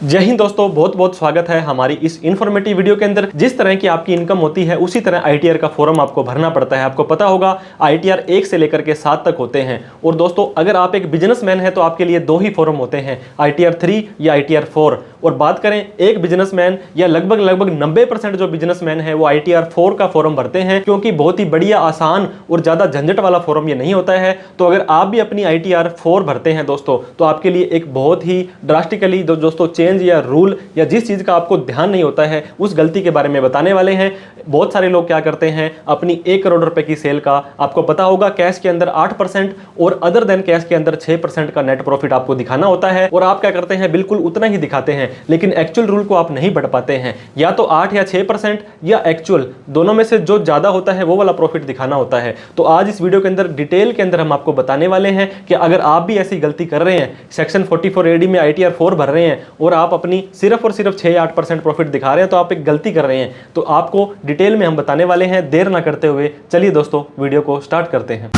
जय हिंद दोस्तों, बहुत बहुत स्वागत है हमारी इस इन्फॉर्मेटिव वीडियो के अंदर। जिस तरह की आपकी इनकम होती है उसी तरह आईटीआर का फॉर्म आपको भरना पड़ता है। आपको पता होगा आईटीआर 1 से लेकर के 7 तक होते हैं। और दोस्तों अगर आप एक बिजनेसमैन हैं तो आपके लिए 2 ही फॉर्म होते हैं, आईटीआर 3 या आईटीआर 4। और बात करें एक बिजनेसमैन या लगभग 90% जो बिजनेसमैन है वो आईटीआर 4 का फॉर्म भरते हैं, क्योंकि बहुत ही बढ़िया, आसान और ज्यादा झंझट वाला फॉर्म ये नहीं होता है। तो अगर आप भी अपनी आईटीआर 4 भरते हैं दोस्तों, तो आपके लिए एक बहुत ही ड्रास्टिकली दोस्तों चेंज या रूल या जिस चीज का आपको ध्यान नहीं होता है उस गलती के बारे में बताने वाले हैं। बहुत सारे लोग क्या करते हैं, अपनी 1 करोड़ रुपए की सेल का आपको पता होगा कैश के अंदर 8% और अदर देन कैश के अंदर 6% का नेट प्रॉफिट आपको दिखाना होता है। और आप क्या करते हैं, बिल्कुल उतना ही दिखाते हैं, लेकिन एक्चुअल रूल को आप नहीं बढ़ पाते हैं। या तो 8 या 6% या एक्चुअल, दोनों में से जो ज्यादा होता है वो वाला प्रॉफिट दिखाना होता है। तो आज इस वीडियो के अंदर डिटेल के अंदर हम आपको बताने वाले हैं कि अगर आप भी ऐसी गलती कर रहे हैं, सेक्शन 44AD में आईटीआर 4 भर रहे हैं और आप अपनी सिर्फ और सिर्फ 6 या 8% प्रॉफिट दिखा रहे हैं, तो आप एक गलती कर रहे हैं। तो आपको डिटेल में हम बताने वाले हैं। देर ना करते हुए चलिए दोस्तों वीडियो को स्टार्ट करते हैं।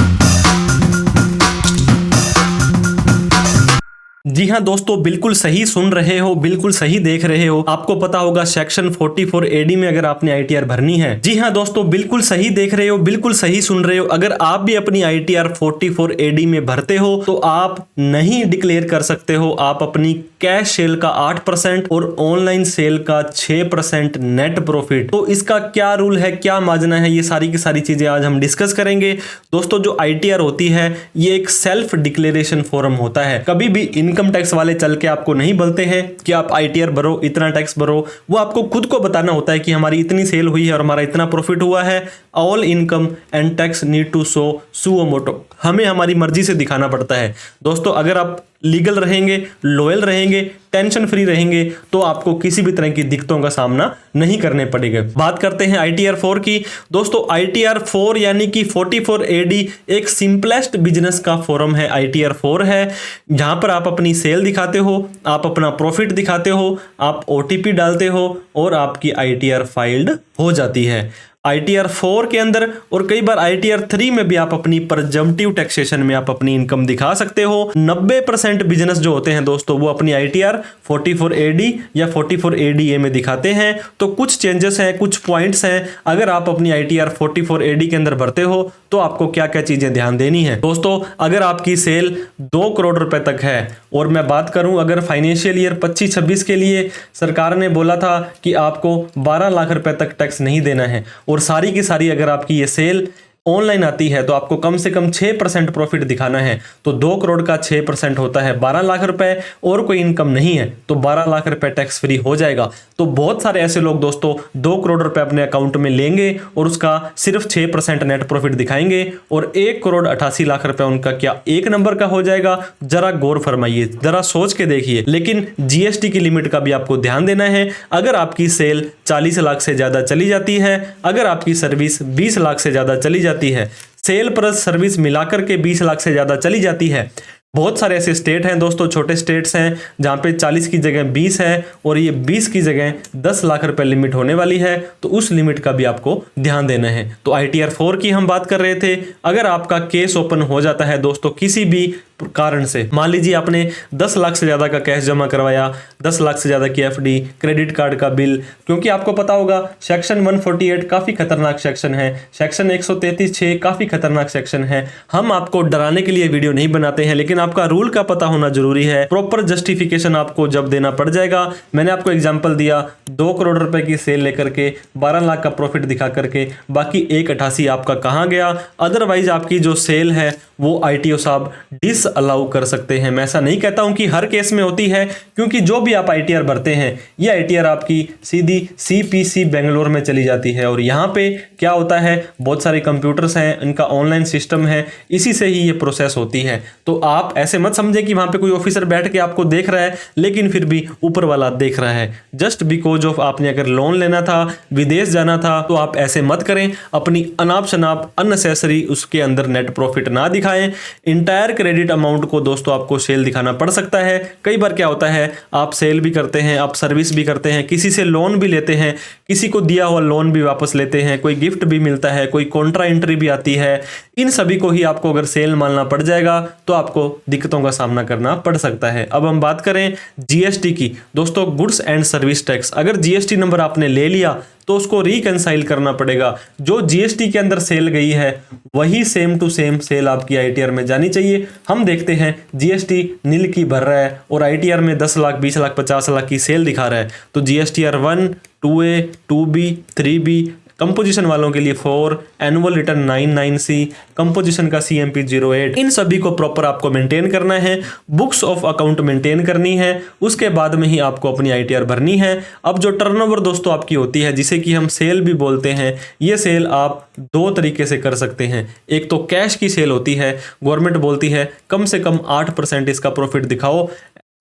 जी हाँ दोस्तों, बिल्कुल सही सुन रहे हो, बिल्कुल सही देख रहे हो। आपको पता होगा सेक्शन 44AD में अगर आपने आईटीआर भरनी है। जी हाँ दोस्तों, बिल्कुल सही देख रहे हो, बिल्कुल सही सुन रहे हो। अगर आप भी अपनी आईटीआर 44AD में भरते हो तो आप नहीं डिक्लेयर कर सकते हो आप अपनी कैश सेल का 8% और ऑनलाइन सेल का 6% नेट प्रॉफिट। तो इसका क्या रूल है, क्या माजना है, ये सारी की सारी चीजें आज हम डिस्कस करेंगे। दोस्तों जो आईटीआर होती है ये एक सेल्फ डिक्लेरेशन फॉर्म होता है। कभी भी इनकम टैक्स वाले चल के आपको नहीं बोलते हैं कि आप आईटीआर भरो, इतना टैक्स भरो। वो आपको खुद को बताना होता है कि हमारी इतनी सेल हुई है और हमारा इतना प्रॉफिट हुआ है। All income and tax need to show suo motu, हमें हमारी मर्जी से दिखाना पड़ता है। दोस्तों अगर आप लीगल रहेंगे, लॉयल रहेंगे, टेंशन फ्री रहेंगे तो आपको किसी भी तरह की दिक्कतों का सामना नहीं करने पड़ेगा। बात करते हैं आईटीआर 4 की। दोस्तों आईटीआर 4 यानी कि 44AD एक सिंपलेस्ट बिजनेस का फॉर्म है। आईटीआर 4 है जहां पर आप अपनी सेल दिखाते हो, आप अपना प्रॉफिट दिखाते हो, आप ओटीपी डालते हो और आपकी आईटीआर फाइल्ड हो जाती है। आईटीआर 4 के अंदर और कई बार आईटीआर 3 में भी आप अपनी प्रेजम्पटिव टैक्सेशन में आप अपनी इनकम दिखा सकते हो। 90% बिजनेस जो होते हैं दोस्तों वो अपनी आईटीआर 44AD या 44ADA में दिखाते हैं। तो कुछ चेंजेस हैं, कुछ पॉइंट्स हैं। अगर आप अपनी आईटीआर 44AD के अंदर भरते हो तो आपको क्या क्या चीजें ध्यान देनी है। दोस्तों अगर आपकी सेल 2 करोड़ रुपए तक है और मैं बात करूं अगर फाइनेंशियल ईयर 25-26 के लिए सरकार ने बोला था कि आपको 12 लाख रुपए तक टैक्स नहीं देना है, और सारी की सारी अगर आपकी ये सेल ऑनलाइन आती है तो आपको कम से कम 6% प्रॉफिट दिखाना है। तो 2 करोड़ का 6% होता है 12 लाख रुपए, और कोई इनकम नहीं है तो 12 लाख रुपए टैक्स फ्री हो जाएगा। तो बहुत सारे ऐसे लोग दोस्तों 2 करोड़ रुपए अपने अकाउंट में लेंगे और उसका सिर्फ 6% नेट प्रॉफिट दिखाएंगे और 1 करोड़ 88 लाख रुपए उनका क्या एक नंबर का हो जाएगा। जरा गौर फरमाइए, जरा सोच के देखिए। लेकिन जीएसटी की लिमिट का भी आपको ध्यान देना है। अगर आपकी सेल 40 लाख से ज्यादा चली जाती है, अगर आपकी सर्विस 20 लाख से ज्यादा चली जाती है, सेल प्लस सर्विस मिलाकर के 20 लाख से ज्यादा चली जाती है। बहुत सारे ऐसे स्टेट हैं दोस्तों, छोटे स्टेट्स हैं जहां पे 40 की जगह 20 है और ये 20 की जगह 10 लाख रुपए लिमिट होने वाली है। तो उस लिमिट का भी आपको ध्यान देना है। तो आईटीआर 4 की हम बात कर रहे थे। अगर आपका केस ओपन हो जाता है दोस्तों किसी भी कारण से, मान लीजिए आपने 10 लाख से ज्यादा का कैश जमा करवाया, 10 लाख से ज्यादा की एफडी, क्रेडिट कार्ड का बिल, क्योंकि आपको पता होगा सेक्शन 148 काफी खतरनाक सेक्शन है, सेक्शन 133(6) काफी खतरनाक सेक्शन है। हम आपको डराने के लिए वीडियो नहीं बनाते हैं, लेकिन आपका रूल का पता होना जरूरी है। प्रॉपर जस्टिफिकेशन आपको जब देना पड़ जाएगा। मैंने आपको एग्जांपल दिया, 2 करोड़ रुपए की सेल लेकर के 12 लाख का प्रॉफिट दिखा करके बाकी 188 आपका कहां गया। अदरवाइज आपकी जो सेल है वो आईटीओ साहब डिस अलाउ कर सकते हैं। मैं ऐसा नहीं कहता हूं कि हर केस में होती है, क्योंकि जो भी आप आईटीआर भरते हैं ये आईटीआर आपकी सीधी सीपीसी बेंगलोर में चली जाती है। और यहाँ पे क्या होता है, बहुत सारे कंप्यूटर्स हैं, इनका ऑनलाइन सिस्टम है, इसी से ही ये प्रोसेस होती है। तो आप ऐसे मत समझे कि वहां पे कोई ऑफिसर बैठ के आपको देख रहा है लेकिन फिर भी ऊपर वाला देख रहा है। जस्ट बिकॉज ऑफ आपने अगर लोन लेना था, विदेश जाना था, तो आप ऐसे मत करें। अपनी अनाप शनाप अननेसेसरी उसके अंदर नेट प्रॉफिट ना दिखा दिखाएं। इंटायर क्रेडिट अमाउंट को दोस्तों आपको सेल दिखाना पड़ सकता है। कई बार क्या होता है, आप सेल भी करते हैं, आप सर्विस भी करते हैं, किसी से लोन भी लेते हैं, किसी को दिया हुआ लोन भी वापस लेते हैं, कोई गिफ्ट भी मिलता है, कोई कॉन्ट्रा एंट्री भी आती है। इन सभी को ही आपको अगर सेल मानना पड़ जाएगा तो आपको दिक्कतों का सामना करना पड़ सकता है। अब हम बात करें जीएसटी की। दोस्तों गुड्स एंड सर्विस टैक्स, अगर जीएसटी नंबर आपने ले लिया तो उसको रिकंसाइल करना पड़ेगा। जो जीएसटी के अंदर सेल गई है वही सेम टू सेम सेल आपकी आईटीआर में जानी चाहिए। हम देखते हैं जीएसटी नील की भर रहा है और आईटीआर में 10 लाख, 20 लाख, 50 लाख की सेल दिखा रहा है, तो GSTR 1, 2A, 2B, 3B, composition वालों के लिए 4, एनुअल रिटर्न 99C, कंपोजिशन का CMP 08, इन सभी को प्रॉपर आपको मेंटेन करना है, बुक्स ऑफ अकाउंट मेंटेन करनी है, उसके बाद में ही आपको अपनी आईटीआर भरनी है। अब जो टर्नओवर दोस्तों आपकी होती है, जिसे कि हम सेल भी बोलते हैं, ये सेल आप दो तरीके से कर सकते हैं। एक तो कैश की सेल होती है, गवर्नमेंट बोलती है कम से कम 8% इसका प्रॉफिट दिखाओ।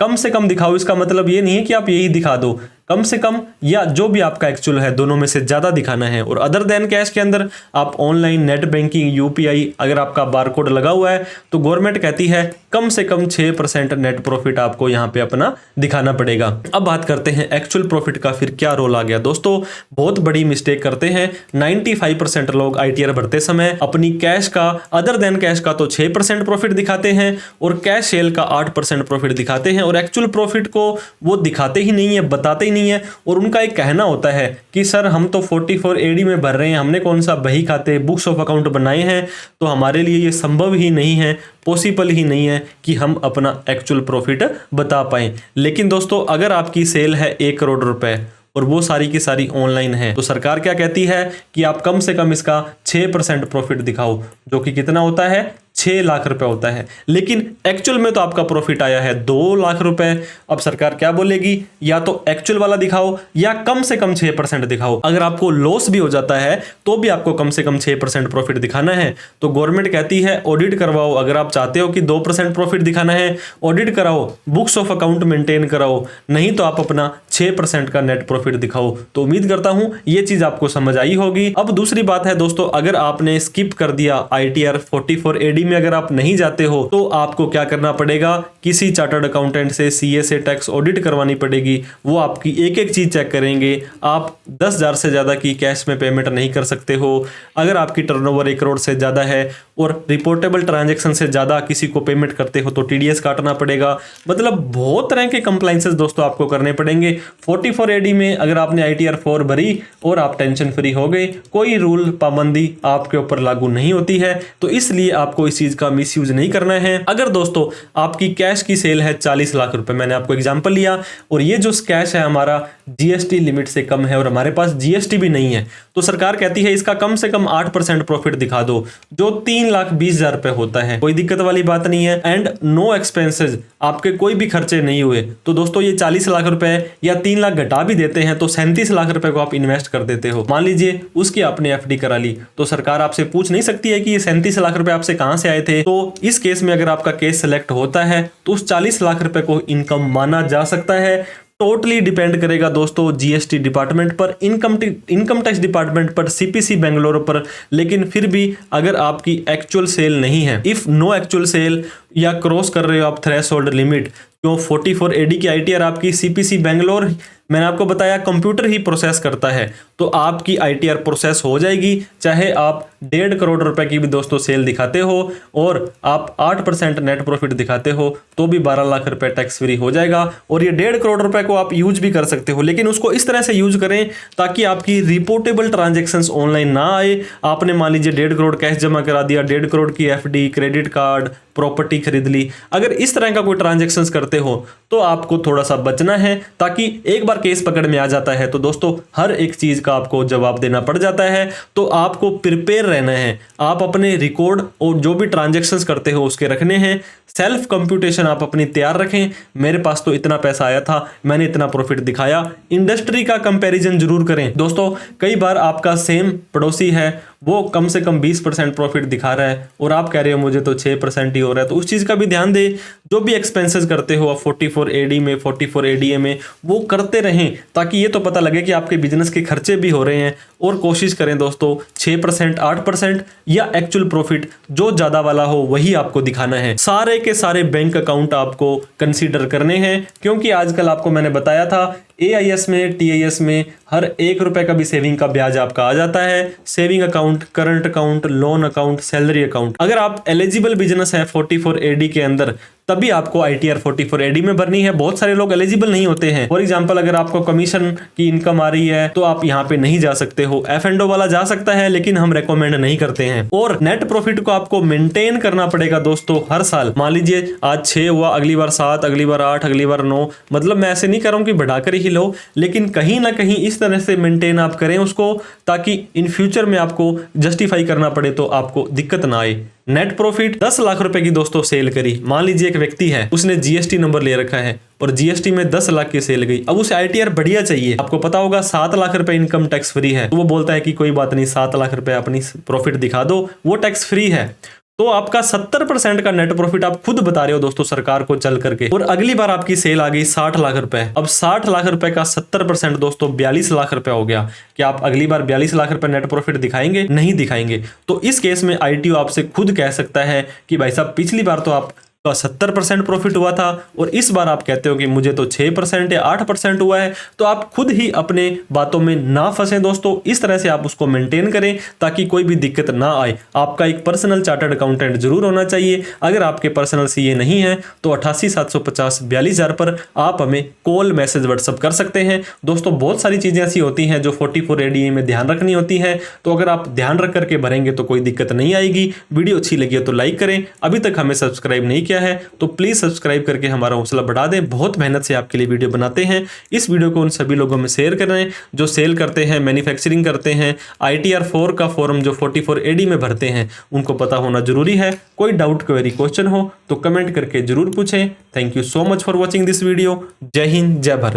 कम से कम दिखाओ इसका मतलब ये नहीं है कि आप यही दिखा दो, कम से कम या जो भी आपका एक्चुअल है दोनों में से ज्यादा दिखाना है। और अदर देन कैश के अंदर आप ऑनलाइन, नेट बैंकिंग, यूपीआई, अगर आपका बारकोड लगा हुआ है तो गवर्नमेंट कहती है कम से कम 6% नेट प्रॉफिट आपको यहाँ पे अपना दिखाना पड़ेगा। अब बात करते हैं एक्चुअल प्रॉफिट का फिर क्या रोल आ गया। दोस्तों बहुत बड़ी मिस्टेक करते हैं 95% लोग आईटीआर भरते समय अपनी कैश का, अदर देन कैश का तो 6% प्रॉफिट दिखाते हैं और कैश सेल का 8% प्रॉफिट दिखाते हैं, और एक्चुअल प्रॉफिट को वो दिखाते ही नहीं है, बताते ही नहीं है। और उनका एक कहना होता है कि सर हम तो 44 AD में भर रहे हैं, हमने कौन सा बही खाते, बुक्स ऑफ अकाउंट बनाए हैं, तो हमारे लिए ये संभव ही नहीं है, पॉसिबल ही नहीं है कि हम अपना एक्चुअल प्रॉफिट बता पाएं। लेकिन दोस्तों अगर आपकी सेल है 1 करोड़ रुपए और वो सारी की सारी ऑनलाइन है, तो सरकार क्या कहती है कि आप कम से कम इसका 6% प्रॉफिट दिखाओ, जो कि कितना होता है, 6 लाख रुपए होता है। लेकिन एक्चुअल में तो आपका प्रॉफिट आया है 2 लाख रुपए। अब सरकार क्या बोलेगी, या तो एक्चुअल वाला दिखाओ या कम से कम 6% दिखाओ। अगर आपको लॉस भी हो जाता है तो भी आपको कम से कम 6% प्रॉफिट दिखाना है। तो गवर्नमेंट कहती है ऑडिट करवाओ। अगर आप चाहते हो कि 2% प्रॉफिट दिखाना है, ऑडिट कराओ, बुक्स ऑफ अकाउंट मेंटेन कराओ, नहीं तो आप अपना 6% का नेट प्रॉफिट दिखाओ। तो उम्मीद करता हूं ये चीज आपको समझ आई होगी। अब दूसरी बात है दोस्तों, अगर आपने स्किप कर दिया आईटीआर 44 AD में अगर आप नहीं जाते हो तो आपको क्या करना पड़ेगा, किसी चार्टर्ड अकाउंटेंट से, सीए से टैक्स ऑडिट करवानी पड़ेगी। वो आपकी एक एक चीज चेक करेंगे। आप 10,000 से ज्यादा की कैश में पेमेंट नहीं कर सकते हो। अगर आपकी टर्नओवर 1 करोड़ से ज्यादा है और रिपोर्टेबल ट्रांजैक्शन से ज्यादा किसी को पेमेंट करते हो तो टीडीएस काटना पड़ेगा। मतलब बहुत तरह के कंप्लाइंसेस दोस्तों आपको करने पड़ेंगे। 44 AD में अगर आपने आईटीआर 4 भरी और आप टेंशन फ्री हो गए, कोई रूल पाबंदी आपके ऊपर लागू नहीं होती है, तो इसलिए आपको इस चीज का मिसयूज नहीं करना है। अगर दोस्तों आपकी कैश की सेल है 40 लाख रुपए, मैंने आपको एग्जांपल लिया, और ये जो कैश है हमारा जीएसटी लिमिट से कम है और हमारे पास जीएसटी भी नहीं है, तो सरकार कहती है इसका कम से कम 8% प्रॉफिट दिखा दो, जो 3,20,000 रुपए होता है। कोई दिक्कत वाली बात नहीं है। एंड नो एक्सपेंसेस, आपके कोई भी खर्चे नहीं हुए, तो दोस्तों ये 40 लाख रुपए या 3 लाख घटा भी देते हैं तो 37 लाख रुपए को आप इन्वेस्ट कर देते हो। मान लीजिए उसकी आपने एफडी करा ली, तो सरकार आपसे पूछ नहीं सकती है कि ये 37 लाख रुपए आपसे कहां से आए थे। तो इस केस में अगर आपका केस सिलेक्ट होता है तो उस 40 लाख रुपए को इनकम माना जा सकता है। टोटली डिपेंड करेगा दोस्तों जीएसटी डिपार्टमेंट पर, इनकम टैक्स डिपार्टमेंट पर, सीपीसी बेंगलोर पर। लेकिन फिर भी अगर आपकी एक्चुअल सेल नहीं है, इफ नो एक्चुअल सेल, या क्रॉस कर रहे हो आप थ्रेशोल्ड लिमिट, क्यों 44 AD की आईटीआर आपकी सीपीसी बेंगलोर, मैंने आपको बताया कंप्यूटर ही प्रोसेस करता है, तो आपकी आईटीआर प्रोसेस हो जाएगी, चाहे आप 1.5 करोड़ रुपए की भी दोस्तों सेल दिखाते हो और आप 8% नेट प्रॉफिट दिखाते हो, तो भी 12 लाख रुपए टैक्स फ्री हो जाएगा। और ये 1.5 करोड़ रुपए को आप यूज भी कर सकते हो, लेकिन उसको इस तरह से यूज करें ताकि आपकी रिपोर्टेबल ट्रांजेक्शन्स ऑनलाइन ना आए। आपने मान लीजिए 1.5 करोड़ कैश जमा करा दिया, 1.5 करोड़ की एफडी, क्रेडिट कार्ड, प्रॉपर्टी खरीद ली, अगर इस तरह का कोई ट्रांजैक्शंस करते हो तो आपको थोड़ा सा बचना है, ताकि एक बार केस पकड़ में आ जाता है तो दोस्तों हर एक चीज का आपको जवाब देना पड़ जाता है। तो आपको प्रिपेयर रहना है, आप अपने रिकॉर्ड और जो भी ट्रांजैक्शंस करते हो उसके रखने हैं। सेल्फ कंप्यूटेशन आप अपनी तैयार रखें, मेरे पास तो इतना पैसा आया था, मैंने इतना प्रॉफिट दिखाया। इंडस्ट्री का कंपैरिजन जरूर करें दोस्तों। कई बार आपका सेम पड़ोसी है, वो कम से कम 20% प्रॉफिट दिखा रहा है और आप कह रहे हो मुझे तो 6% ही हो रहा है, तो उस चीज़ का भी ध्यान दे। जो भी एक्सपेंसेस करते हो आप 44 AD में, 44 ADA में, वो करते रहें ताकि ये तो पता लगे कि आपके बिजनेस के खर्चे भी हो रहे हैं। और कोशिश करें दोस्तों 6%, 8% या एक्चुअल प्रॉफिट जो ज़्यादा वाला हो वही आपको दिखाना है। सारे के सारे बैंक अकाउंट आपको कंसीडर करने हैं, क्योंकि आजकल आपको मैंने बताया था AIS में, TIS में हर 1 रुपए का भी सेविंग का ब्याज आपका आ जाता है। Saving account, current account, loan account, salary account. अगर आप एलिजिबल बिजनेस है 44 AD के अंदर तभी आपको ITR 44 AD में भरनी है। बहुत सारे लोग एलिजिबल नहीं होते हैं। फॉर एग्जांपल अगर आपको कमीशन की इनकम आ रही है तो आप यहाँ पे नहीं जा सकते हो। F&O वाला जा सकता है लेकिन हम रेकमेंड नहीं करते हैं। और नेट प्रॉफिट को आपको मेंटेन करना पड़ेगा दोस्तों हर साल। मान लीजिए आज 6 हुआ, अगली बार 7, अगली बार 8, अगली बार 9। मतलब मैं ऐसे नहीं कर रहा हूँ कि बढ़ाकर ही लो, लेकिन कहीं ना कहीं इस तरह से मेंटेन आप करें उसको ताकि इन फ्यूचर में आपको जस्टिफाई करना पड़े तो आपको दिक्कत ना आए। नेट प्रॉफिट 10 लाख रुपए की दोस्तों सेल करी। मान लीजिए एक व्यक्ति है, उसने GST नंबर ले रखा है और GST में 10 लाख की सेल गई। अब उसे ITR बढ़िया चाहिए। आपको पता होगा 7 लाख रुपए इनकम टैक्स फ्री है, तो वो बोलता है कि कोई बात नहीं 7 लाख रुपए अपनी प्रॉफिट दिखा दो, वो टैक्स फ्री है। तो आपका 70% का नेट प्रॉफिट आप खुद बता रहे हो दोस्तों सरकार को चल करके। और अगली बार आपकी सेल आ गई 60 लाख रुपए। अब 60 लाख रुपए का 70% दोस्तों 42 लाख रुपए हो गया। क्या आप अगली बार 42 लाख रुपए नेट प्रॉफिट दिखाएंगे? नहीं दिखाएंगे। तो इस केस में ITO आपसे खुद कह सकता है कि भाई साहब पिछली बार तो आप 70% प्रॉफिट हुआ था और इस बार आप कहते हो कि मुझे तो 6% या 8% हुआ है। तो आप खुद ही अपने बातों में ना फंसे दोस्तों। इस तरह से आप उसको मेंटेन करें ताकि कोई भी दिक्कत ना आए। आपका एक पर्सनल चार्टर्ड अकाउंटेंट जरूर होना चाहिए। अगर आपके पर्सनल CA नहीं है तो 88,750,42,000 पर आप हमें कॉल, मैसेज, व्हाट्सअप कर सकते हैं। दोस्तों बहुत सारी चीजें ऐसी होती हैं जो 44 ADA में ध्यान रखनी होती है, तो अगर आप ध्यान रख करके भरेंगे तो कोई दिक्कत नहीं आएगी। वीडियो अच्छी लगी हो तो लाइक करें। अभी तक हमें सब्सक्राइब नहीं किया है तो प्लीज सब्सक्राइब करके हमारा हौसला बढ़ा दें। बहुत मेहनत से आपके लिए वीडियो बनाते हैं। इस वीडियो को उन सभी लोगों में शेयर करें जो सेल करते हैं, मैन्युफैक्चरिंग करते हैं। ITR 4 का फॉर्म जो 44 AD में भरते हैं उनको पता होना जरूरी है। कोई डाउट, क्वेरी, क्वेश्चन हो तो कमेंट करके जरूर पूछें। Thank you so much for watching this video. जय हिंद, जय भारत।